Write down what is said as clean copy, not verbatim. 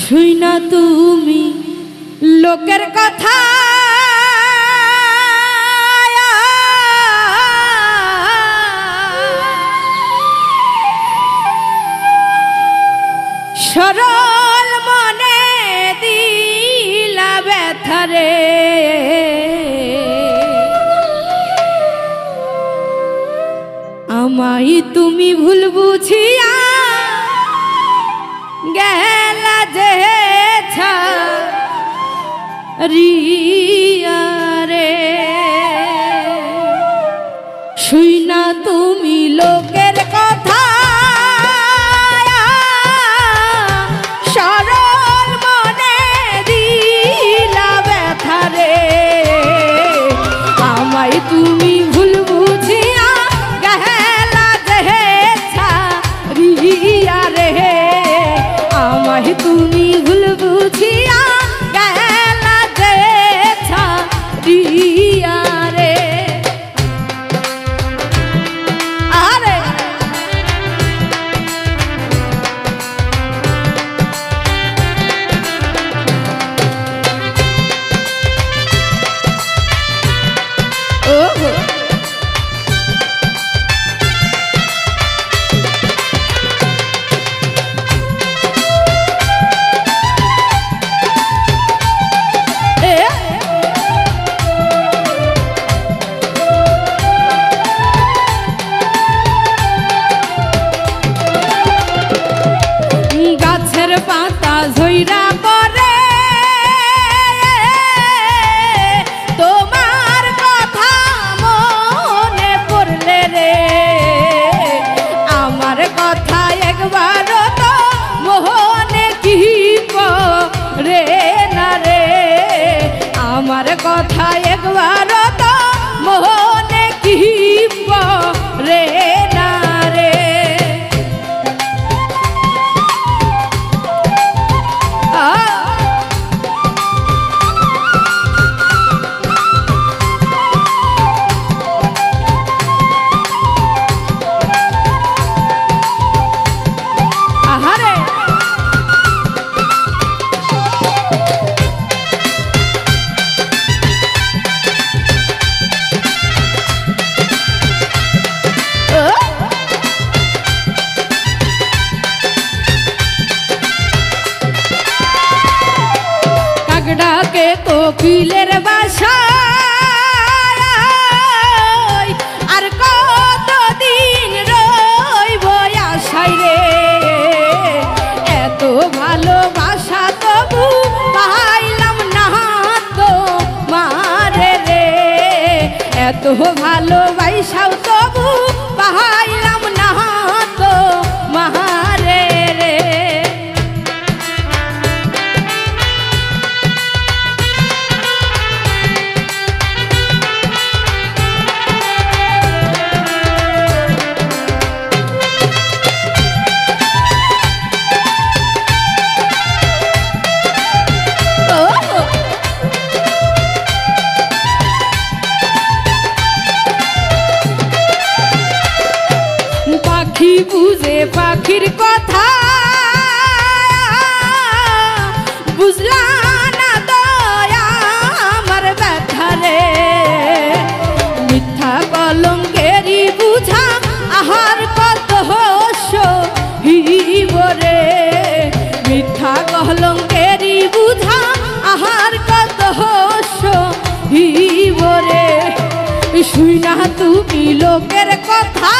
শুই না তুমি লোকের কথা সরল মনে দিলা ব্যথারে আমায় তুমি ভুল বুঝিয়া গেলা যে ছাড়িয়া রে শুই না তুমি লোকের কথা সরল মনে দিলা ব্যথারে আমায় তুমি ভুল বুঝিয়া গেলা যে ছাড়িয়া রে আমায় তুমি ভুল বুঝিয়া গেলা যে ছাড়িয়া রে আরে ওহো গাছের পাতা ঝইরা পড়ে তোমার কথা মনে পড়লে রে আমার কথা একবার তো মনে কি পড়ে না রে আমার কথা একবার তো মনে কি পড়ে না রে আহারে কাকড়াকে কোকিলের বাসা আর কতদিন রইব আশায় রে এত ভালোবাসা তবু পাইলাম না তো মারে রে এত ভালোবাসাও তবু পাইলাম না তো মারে রে পাখি বুঝে পাখির কথা বুঝলা না দয়া আমার ব্যথারে মিথ্যা কলঙ্কেরই বুঝা আহার কত সহিব রে মিথ্যা কলঙ্কেরই বুঝা আহার কত সহিব রে শুই না তুমি লোকের কথা